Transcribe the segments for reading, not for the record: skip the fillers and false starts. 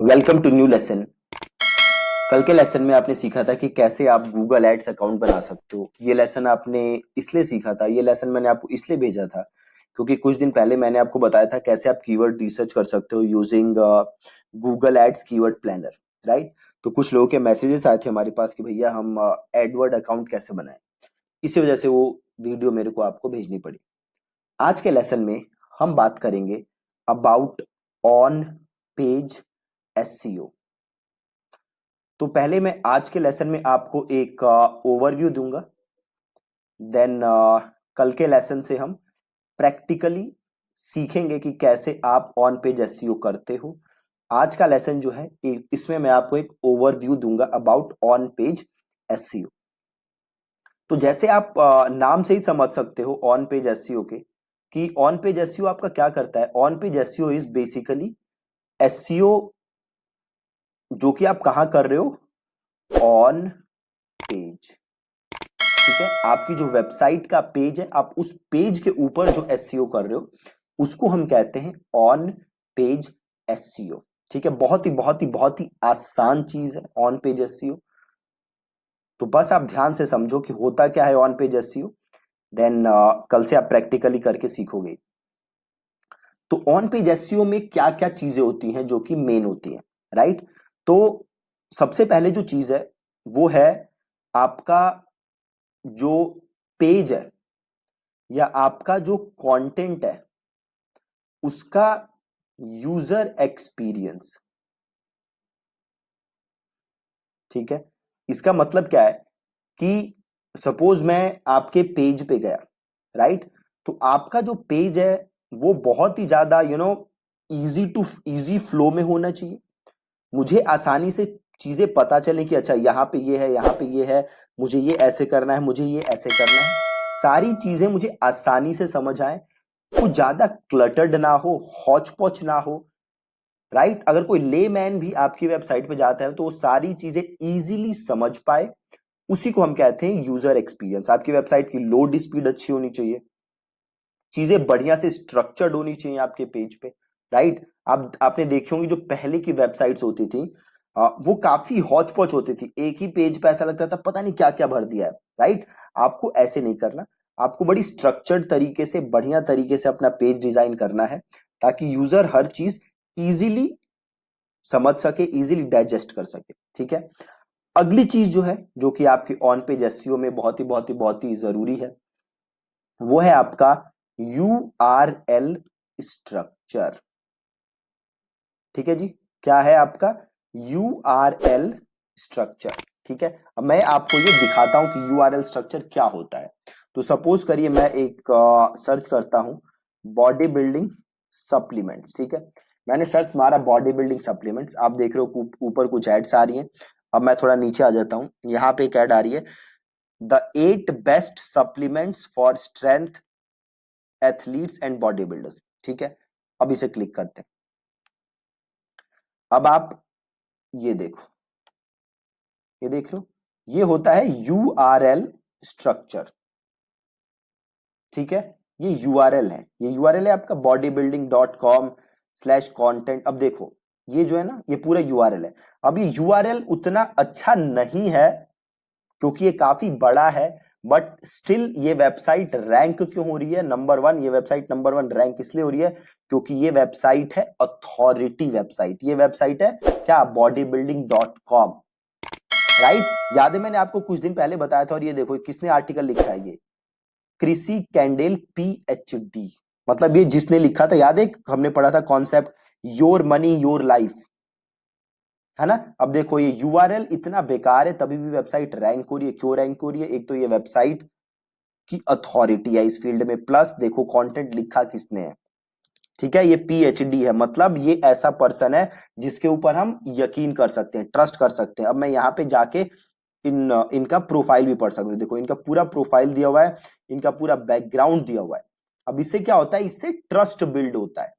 Welcome to new lesson. कल के lesson में आपने सीखा था कि कैसे आप गूगल एड्स अकाउंट बना सकते हो। ये लेसन आपने इसलिए सीखा था, ये लेसन मैंने आपको इसलिए भेजा था क्योंकि कुछ दिन पहले मैंने आपको बताया था कैसे आप कीवर्ड रिसर्च कर सकते हो using Google ads keyword planner, right. तो कुछ लोगों के मैसेजेस आए थे हमारे पास कि भैया हम एडवर्ड अकाउंट कैसे बनाएं। इसी वजह से वो वीडियो मेरे को आपको भेजनी पड़ी। आज के लेसन में हम बात करेंगे अबाउट ऑन पेज एसईओ। तो पहले मैं आज के लेसन में आपको एक ओवरव्यू दूंगा, देन कल के लेसन से हम प्रैक्टिकली सीखेंगे कि कैसे आप ऑन पेज एसईओ करते हो। आज का लेसन जो है इसमें मैं आपको एक ओवरव्यू दूंगा अबाउट ऑन पेज एसईओ। तो जैसे आप नाम से ही समझ सकते हो ऑन पेज एसईओ के कि ऑन पेज एसईओ आपका क्या करता है। On page SEO is basically SEO जो कि आप कहां कर रहे हो, ऑन पेज। ठीक है, आपकी जो वेबसाइट का पेज है आप उस पेज के ऊपर जो एसईओ कर रहे हो उसको हम कहते हैं ऑन पेज एसईओ। ठीक है, बहुत ही आसान चीज है ऑन पेज एसईओ। तो बस आप ध्यान से समझो कि होता क्या है ऑन पेज एसईओ, देन कल से आप प्रैक्टिकली करके सीखोगे। तो ऑन पेज एसईओ में क्या क्या चीजें होती हैं जो कि मेन होती हैं, राइट। तो सबसे पहले जो चीज है वो है आपका जो पेज है या आपका जो कंटेंट है उसका यूजर एक्सपीरियंस। ठीक है, इसका मतलब क्या है कि सपोज मैं आपके पेज पे गया, राइट। तो आपका जो पेज है वो बहुत ही ज्यादा इजी फ्लो में होना चाहिए। मुझे आसानी से चीजें पता चले कि अच्छा यहाँ पे ये है, यहाँ पे ये है, मुझे ये ऐसे करना है, मुझे ये ऐसे करना है। सारी चीजें मुझे आसानी से समझ आए, कुछ ज्यादा क्लटर्ड ना हो, हौच पौच ना हो, राइट। अगर कोई लेमैन भी आपकी वेबसाइट पे जाता है तो वो सारी चीजें इजीली समझ पाए, उसी को हम कहते हैं यूजर एक्सपीरियंस। आपकी वेबसाइट की लोड स्पीड अच्छी होनी चाहिए, चीजें बढ़िया से स्ट्रक्चर्ड होनी चाहिए आपके पेज पे, राइट। आपने देखी होंगी जो पहले की वेबसाइट्स होती थी वो काफी हौच पौच होती थी, एक ही पेज पे ऐसा लगता था पता नहीं क्या क्या भर दिया है, राइट। आपको ऐसे नहीं करना, आपको बड़ी स्ट्रक्चर्ड तरीके से बढ़िया तरीके से अपना पेज डिजाइन करना है ताकि यूजर हर चीज इजीली समझ सके, इजीली डाइजेस्ट कर सके। ठीक है, अगली चीज जो है जो कि आपकी ऑन पेज एसईओ में बहुत ही जरूरी है वो है आपका यूआरएल स्ट्रक्चर। ठीक है जी, क्या है आपका यूआरएल स्ट्रक्चर। ठीक है, अब मैं आपको ये दिखाता हूं कि यूआरएल स्ट्रक्चर क्या होता है। तो सपोज करिए मैं एक सर्च करता हूं बॉडी बिल्डिंग सप्लीमेंट्स। ठीक है, मैंने सर्च मारा बॉडी बिल्डिंग सप्लीमेंट्स, आप देख रहे हो ऊपर कुछ एड्स आ रही हैं। अब मैं थोड़ा नीचे आ जाता हूं, यहाँ पे एक एड आ रही है, the 8 best supplements for strength athletes and body builders. ठीक है, अब इसे क्लिक करते हैं। अब आप ये देखो, ये देख रहे हो, ये होता है यूआरएल स्ट्रक्चर। ठीक है, ये यूआरएल है, ये यूआरएल है आपका bodybuilding.com/content। अब देखो ये जो है ना, ये पूरा यूआरएल है। अब ये यूआरएल उतना अच्छा नहीं है क्योंकि ये काफी बड़ा है, बट स्टिल ये वेबसाइट रैंक क्यों हो रही है नंबर वन। ये वेबसाइट नंबर वन रैंक इसलिए हो रही है क्योंकि ये वेबसाइट है अथॉरिटी वेबसाइट। ये वेबसाइट है क्या, bodybuilding.com, राइट। याद है मैंने आपको कुछ दिन पहले बताया था, और ये देखो किसने आर्टिकल लिखा है, ये क्रिसी कैंडेल पीएचडी। मतलब ये जिसने लिखा था, याद है हमने पढ़ा था concept your money your life, है ना। अब देखो ये यूआरएल इतना बेकार है तभी भी वेबसाइट रैंक हो रही है। क्यों रैंक हो रही है, एक तो ये वेबसाइट की अथॉरिटी है इस फील्ड में, प्लस देखो कंटेंट लिखा किसने है। ठीक है, ये पीएचडी है, मतलब ये ऐसा पर्सन है जिसके ऊपर हम यकीन कर सकते हैं, ट्रस्ट कर सकते हैं। अब मैं यहाँ पे जाके इनका प्रोफाइल भी पढ़ सकते हो, देखो इनका पूरा प्रोफाइल दिया हुआ है, इनका पूरा बैकग्राउंड दिया हुआ है। अब इससे क्या होता है, इससे ट्रस्ट बिल्ड होता है।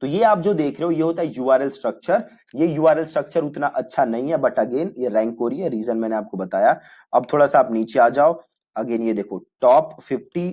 तो ये आप जो देख रहे हो ये होता है यूआरएल स्ट्रक्चर। ये यूआरएल स्ट्रक्चर उतना अच्छा नहीं है, बट अगेन ये रैंक हो रही है, रीजन मैंने आपको बताया। अब थोड़ा सा आप नीचे आ जाओ, अगेन ये देखो टॉप 50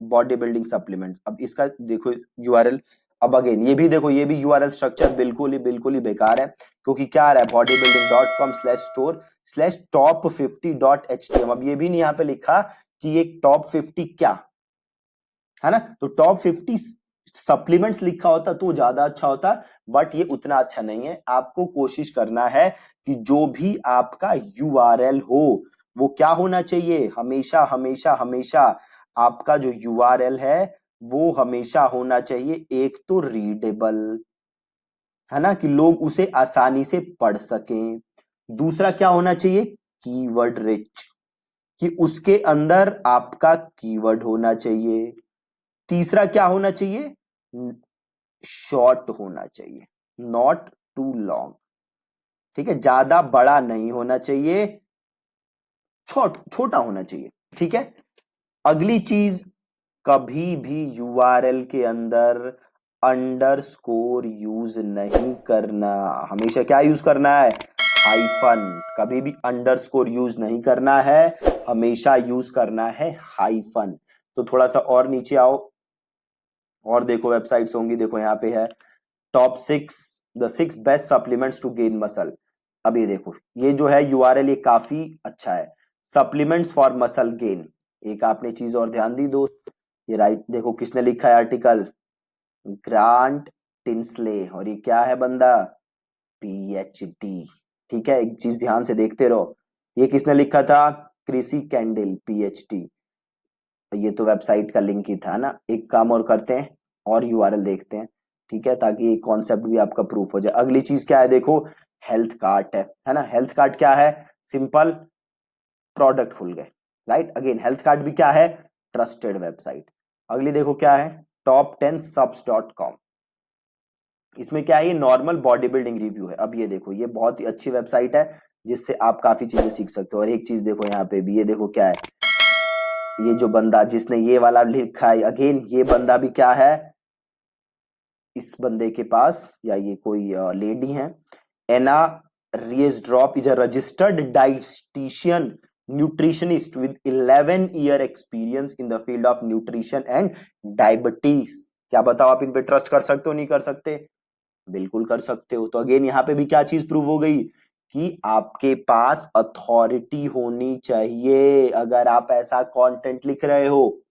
बॉडी बिल्डिंग सप्लीमेंट। अब इसका देखो यूआरएल, अब अगेन ये भी देखो, ये भी यूआरएल स्ट्रक्चर बिल्कुल ही बेकार है, क्योंकि क्या आ रहा है bodybuilding.com/store/top50.htm। अब ये भी नहीं यहाँ पे लिखा कि ये टॉप 50 क्या है ना, तो टॉप 50 सप्लीमेंट्स लिखा होता तो ज्यादा अच्छा होता, बट ये उतना अच्छा नहीं है। आपको कोशिश करना है कि जो भी आपका यूआरएल हो वो क्या होना चाहिए, हमेशा हमेशा हमेशा आपका जो यूआरएल है वो हमेशा होना चाहिए एक तो रीडेबल, है ना, कि लोग उसे आसानी से पढ़ सकें। दूसरा क्या होना चाहिए, कीवर्ड रिच, कि उसके अंदर आपका कीवर्ड होना चाहिए। तीसरा क्या होना चाहिए, शॉर्ट होना चाहिए, नॉट टू लॉन्ग, ठीक है, ज्यादा बड़ा नहीं होना चाहिए, छोटा होना चाहिए, ठीक है। अगली चीज, कभी भी यूआरएल के अंदर अंडरस्कोर यूज नहीं करना, हमेशा क्या यूज करना है, हाइफन। कभी भी अंडरस्कोर यूज नहीं करना है, हमेशा यूज करना है हाइफन। तो थोड़ा सा और नीचे आओ और देखो वेबसाइट्स होंगी, देखो यहाँ पे है top 6 the 6 best supplements to gain muscle. अब ये देखो, ये जो है यूआरएल ये काफी अच्छा है, सप्लीमेंट्स फॉर मसल गेन। एक आपने चीज और ध्यान दी दोस्त, ये राइट देखो किसने लिखा है आर्टिकल, ग्रांट टिंसले, और ये क्या है बंदा, पीएचडी, ठीक है। एक चीज ध्यान से देखते रहो, ये किसने लिखा था, क्रिसी कैंडिल पीएचडी। ये तो वेबसाइट का लिंक ही था ना। एक काम और करते हैं और यूआरएल देखते हैं, ठीक है, ताकि ये कॉन्सेप्ट भी आपका प्रूफ हो जाए। अगली चीज क्या है, देखो हेल्थ कार्ट है ना, हेल्थ कार्ट क्या है, सिंपल प्रोडक्ट खुल गए, राइट। अगेन हेल्थ कार्ट भी क्या है, ट्रस्टेड वेबसाइट। अगली देखो क्या है, top10subs.com, इसमें क्या है, ये नॉर्मल बॉडी बिल्डिंग रिव्यू है। अब ये देखो, ये बहुत ही अच्छी वेबसाइट है जिससे आप काफी चीजें सीख सकते हो। और एक चीज देखो यहाँ पे भी, ये देखो क्या है, ये जो बंदा जिसने ये वाला लिखा है, अगेन ये बंदा भी क्या है, इस बंदे के पास या ये कोई लेडी है, एना रियसड्रॉप is a registered dietitian nutritionist with 11 year experience in the field of nutrition and diabetes. क्या बताओ, आप इन पे ट्रस्ट कर सकते हो, नहीं कर सकते, बिल्कुल कर सकते हो। तो अगेन यहाँ पे भी क्या चीज प्रूव हो गई कि आपके पास अथॉरिटी होनी चाहिए अगर आप ऐसा कंटेंट लिख रहे हो,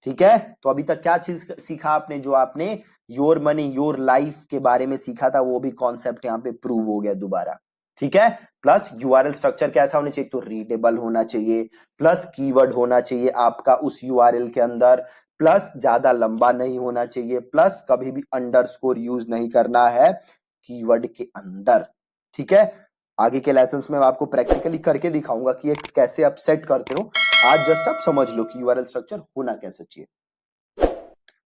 ठीक है। तो अभी तक क्या चीज सीखा आपने, जो आपने योर मनी योर लाइफ के बारे में सीखा था वो भी कॉन्सेप्ट यहाँ पे प्रूव हो गया दोबारा, ठीक है। प्लस यूआरएल स्ट्रक्चर कैसा होना चाहिए, तो रीडेबल होना चाहिए, प्लस कीवर्ड होना चाहिए आपका उस यूआरएल के अंदर, प्लस ज्यादा लंबा नहीं होना चाहिए, प्लस कभी भी अंडरस्कोर यूज नहीं करना है कीवर्ड के अंदर, ठीक है। आगे के लेसन्स में मैं आपको प्रैक्टिकली करके दिखाऊंगा कि कैसे आप सेट करते हो। आज जस्ट आप समझ लो कि यूआरएल स्ट्रक्चर होना कैसे चाहिए।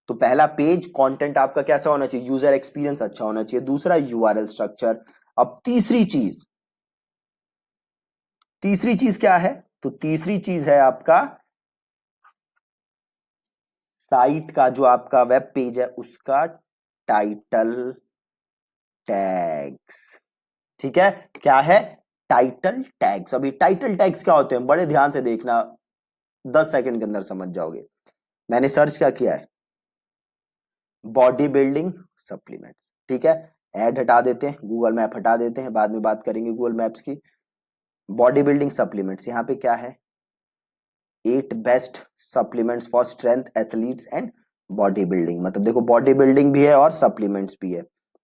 तो पहला पेज कंटेंट आपका कैसा होना चाहिए, यूजर एक्सपीरियंस अच्छा होना चाहिए। दूसरा यूआरएल स्ट्रक्चर। अब तीसरी चीज क्या है, तो तीसरी चीज है आपका साइट का जो आपका वेब पेज है उसका टाइटल टैग्स, ठीक है। क्या है, टाइटल टैग्स। अभी टाइटल टैग्स क्या होते हैं, बड़े ध्यान से देखना, 10 सेकंड के अंदर समझ जाओगे। मैंने सर्च क्या किया है, बॉडी बिल्डिंग सप्लीमेंट, ठीक है। ऐड हटा देते हैं, गूगल मैप हटा देते हैं, बाद में बात करेंगे गूगल मैप्स की। बॉडी बिल्डिंग सप्लीमेंट्स, यहाँ पे क्या है, 8 best supplements for strength athletes and body building. मतलब देखो बॉडी बिल्डिंग भी है और सप्लीमेंट्स भी है।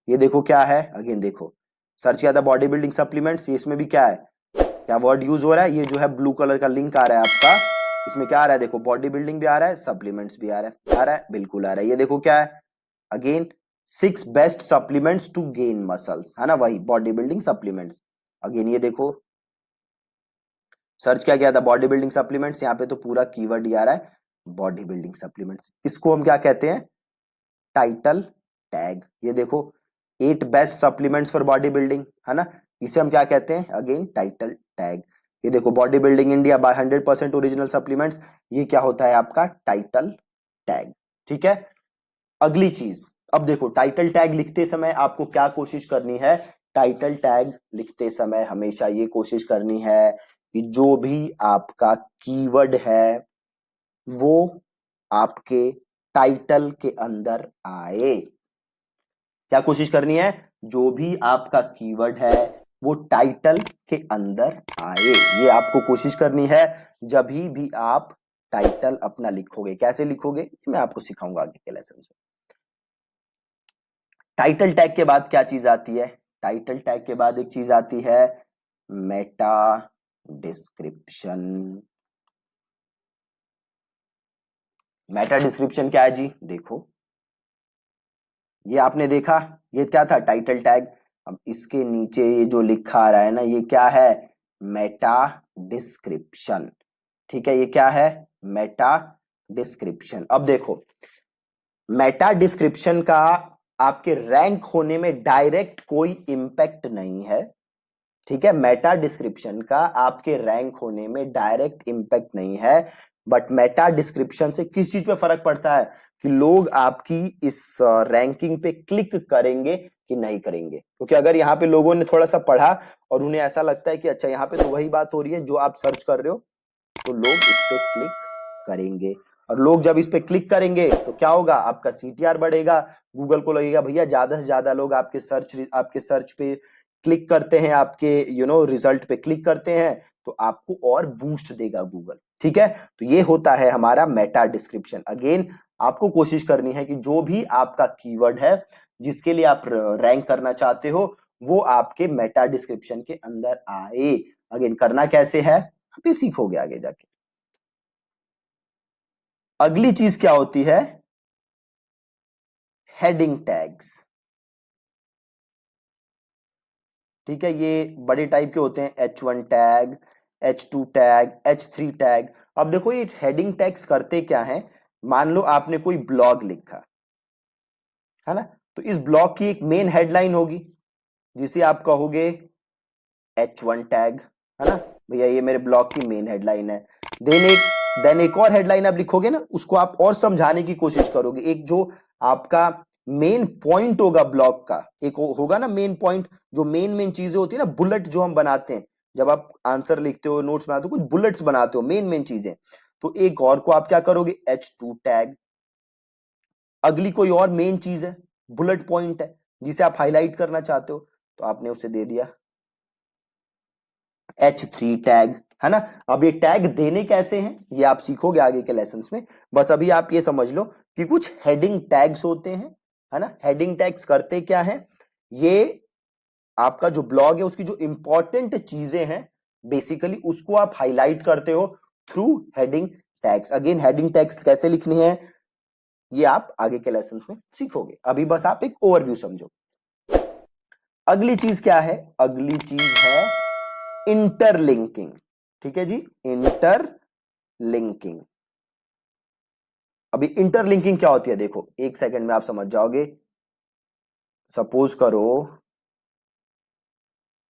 ये देखो क्या है, अगेन देखो सर्च किया था बॉडी बिल्डिंग सप्लीमेंट्स, इसमें भी क्या है, क्या वर्ड यूज हो रहा है, ये जो है ब्लू कलर का लिंक आ रहा है आपका, इसमें क्या आ रहा है, देखो बॉडी बिल्डिंग भी आ रहा है, सप्लीमेंट्स भी आ रहा है, बिल्कुल आ रहा है। ये देखो क्या है, again 6 best supplements to gain muscles, है ना, वही बॉडी बिल्डिंग सप्लीमेंट्स। अगेन ये देखो सर्च क्या किया था, बॉडी बिल्डिंग सप्लीमेंट्स, यहाँ पे तो पूरा कीवर्ड ही आ रहा है बॉडी बिल्डिंग सप्लीमेंट्स। इसको हम क्या कहते हैं, टाइटल टैग। ये देखो 8 best supplements for body building, है ना, इसे हम क्या कहते हैं, अगेन टाइटल टैग। ये देखो body building India by 100% original supplements, ये क्या होता है आपका टाइटल टैग, ठीक है। अगली चीज, अब देखो टाइटल टैग लिखते समय आपको क्या कोशिश करनी है, टाइटल टैग लिखते समय हमेशा ये कोशिश करनी है कि जो भी आपका कीवर्ड है वो आपके टाइटल के अंदर आए। क्या कोशिश करनी है? जो भी आपका कीवर्ड है वो टाइटल के अंदर आए, ये आपको कोशिश करनी है जब भी आप टाइटल अपना लिखोगे। कैसे लिखोगे मैं आपको सिखाऊंगा आगे के लेसन में। टाइटल टैग के बाद क्या चीज आती है? टाइटल टैग के बाद एक चीज आती है मेटा डिस्क्रिप्शन। मेटा डिस्क्रिप्शन क्या है जी? देखो, ये आपने देखा, ये क्या था? Title tag. अब इसके नीचे ये जो लिखा आ रहा है ना, ये क्या है? Meta description. ठीक है, ये क्या है? Meta description. अब देखो, मेटा डिस्क्रिप्शन का आपके रैंक होने में डायरेक्ट कोई इंपैक्ट नहीं है। ठीक है, मेटा डिस्क्रिप्शन का आपके रैंक होने में डायरेक्ट इंपैक्ट नहीं है, बट मेटा डिस्क्रिप्शन से किस चीज पे फर्क पड़ता है कि लोग आपकी इस रैंकिंग पे क्लिक करेंगे कि नहीं करेंगे। क्योंकि अगर यहाँ पे लोगों ने थोड़ा सा पढ़ा और उन्हें ऐसा लगता है कि अच्छा यहाँ पे तो वही बात हो रही है जो आप सर्च कर रहे हो, तो लोग इस पे क्लिक करेंगे। और लोग जब इस पे क्लिक करेंगे तो क्या होगा? आपका सीटीआर बढ़ेगा। गूगल को लगेगा भैया ज्यादा से ज्यादा लोग आपके सर्च पे क्लिक करते हैं, आपके रिजल्ट पे क्लिक करते हैं, तो आपको और बूस्ट देगा गूगल। ठीक है, तो ये होता है हमारा मेटा डिस्क्रिप्शन। अगेन आपको कोशिश करनी है कि जो भी आपका कीवर्ड है जिसके लिए आप रैंक करना चाहते हो वो आपके मेटा डिस्क्रिप्शन के अंदर आए। अगेन करना कैसे है आप ये सीखोगे आगे जाके। अगली चीज क्या होती है? Heading tags. ठीक है, ये बड़े टाइप के होते हैं, H1 tag, H2 tag, H3 tag. अब देखो ये हेडिंग टैग्स करते क्या है? मान लो आपने कोई ब्लॉग लिखा है ना, तो इस ब्लॉग की एक मेन हेडलाइन होगी जिसे आप कहोगे H1 टैग, है ना भैया, ये मेरे ब्लॉग की मेन हेडलाइन है। देन एक और हेडलाइन आप लिखोगे ना, उसको आप और समझाने की कोशिश करोगे। एक जो आपका मेन पॉइंट होगा ब्लॉग का, एक होगा ना मेन पॉइंट, जो मेन मेन चीजें होती है ना, बुलेट जो हम बनाते हैं जब आप आंसर लिखते हो, नोट्स बनाते हो, कुछ बुलेट्स बनाते हो, मेन मेन चीजें। तो एक और को आप क्या करोगे? H2 tag. अगली कोई और मेन चीज है, बुलेट पॉइंट है जिसे आप हाईलाइट करना चाहते हो, तो आपने उसे दे दिया H3 टैग, है ना। अब ये टैग देने कैसे हैं ये आप सीखोगे आगे के लेसन्स में। बस अभी आप ये समझ लो कि कुछ हेडिंग टैग्स होते हैं, है ना। हेडिंग टैग्स करते क्या है? ये आपका जो ब्लॉग है उसकी जो इंपॉर्टेंट चीजें हैं बेसिकली उसको आप हाईलाइट करते हो through heading tags. Again heading tags कैसे लिखनी है ये आप आगे के लेसन्स में सीखोगे। अभी बस आप एक ओवरव्यू समझो। अगली चीज क्या है? अगली चीज है इंटरलिंकिंग। ठीक है जी, इंटरलिंकिंग। अभी इंटरलिंकिंग क्या होती है देखो, एक सेकंड में आप समझ जाओगे। सपोज करो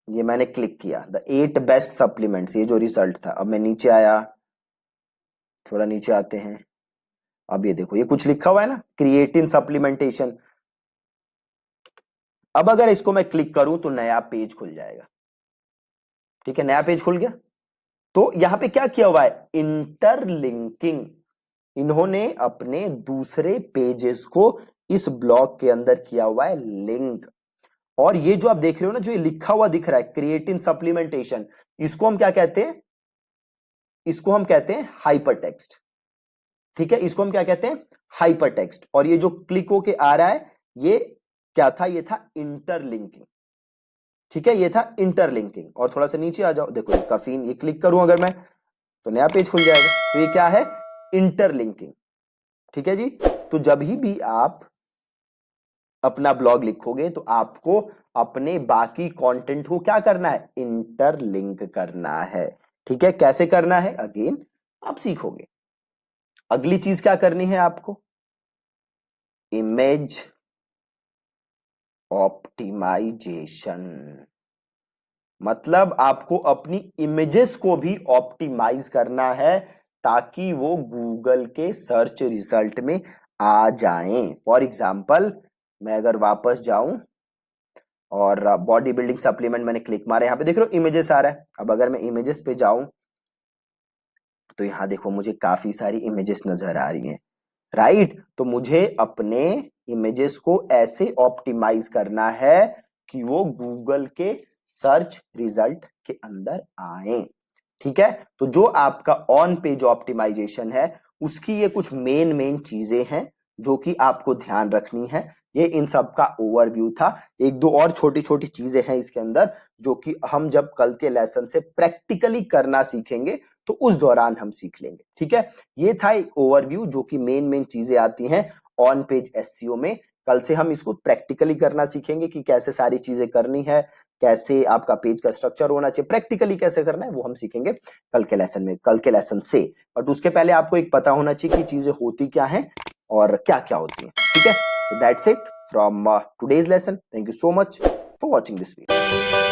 ये मैंने क्लिक किया द 8 बेस्ट सप्लीमेंट्स, ये जो रिजल्ट था। अब मैं नीचे आया, थोड़ा नीचे आते हैं। अब ये देखो ये कुछ लिखा हुआ है ना, क्रिएटिन सप्लीमेंटेशन। अब अगर इसको मैं क्लिक करूं तो नया पेज खुल जाएगा। ठीक है, नया पेज खुल गया। तो यहां पे क्या किया हुआ है? इंटरलिंकिंग। इन्होंने अपने दूसरे पेजेस को इस ब्लॉग के अंदर किया हुआ है लिंक। और ये जो आप देख रहे हो ना, जो ये लिखा हुआ दिख रहा है क्रिएटिन सप्लीमेंटेशन, इसको हम क्या कहते हैं? इसको हम कहते हैं हाइपर टेक्स्ट। ठीक है, इसको हम क्या कहते हैं? Hyper text. और ये जो क्लिक होके आ रहा है ये क्या था? ये था इंटरलिंकिंग। ठीक है, ये था इंटरलिंकिंग। और थोड़ा सा नीचे आ जाओ, देखो ये काफीन, ये क्लिक करूं अगर मैं तो नया पेज खुल जाएगा। तो ये क्या है? इंटरलिंकिंग। ठीक है जी। तो जब भी आप अपना ब्लॉग लिखोगे तो आपको अपने बाकी कंटेंट को क्या करना है? इंटरलिंक करना है। ठीक है, कैसे करना है अगेन आप सीखोगे। अगली चीज क्या करनी है आपको? Image optimisation. मतलब आपको अपनी इमेजेस को भी ऑप्टिमाइज करना है ताकि वो गूगल के सर्च रिजल्ट में आ जाएं। फॉर एग्जाम्पल मैं अगर वापस जाऊं और बॉडी बिल्डिंग सप्लीमेंट मैंने क्लिक मारा, यहां पे देख रहे हो इमेजेस आ रहा है। अब अगर मैं इमेजेस पे जाऊं तो यहां देखो मुझे काफी सारी इमेजेस नजर आ रही हैं, राइट। तो मुझे अपने इमेजेस को ऐसे ऑप्टिमाइज करना है कि वो गूगल के सर्च रिजल्ट के अंदर आए। ठीक है, तो जो आपका ऑन पेज ऑप्टिमाइजेशन है उसकी ये कुछ मेन चीजें हैं जो कि आपको ध्यान रखनी है। ये इन सब का ओवरव्यू था। एक दो और छोटी छोटी चीजें हैं इसके अंदर जो कि हम जब कल के लेसन से प्रैक्टिकली करना सीखेंगे तो उस दौरान हम सीख लेंगे। ठीक है, ये था एक ओवरव्यू जो कि मेन चीजें आती हैं ऑन पेज एसईओ में। कल से हम इसको प्रैक्टिकली करना सीखेंगे कि कैसे सारी चीजें करनी है, कैसे आपका पेज का स्ट्रक्चर होना चाहिए, प्रैक्टिकली कैसे करना है वो हम सीखेंगे कल के लेसन में, कल के लेसन से। बट उसके पहले आपको एक पता होना चाहिए कि चीजें होती क्या हैं और क्या क्या होती हैं। ठीक है, so that's it from today's lesson. Thank you so much for watching this video.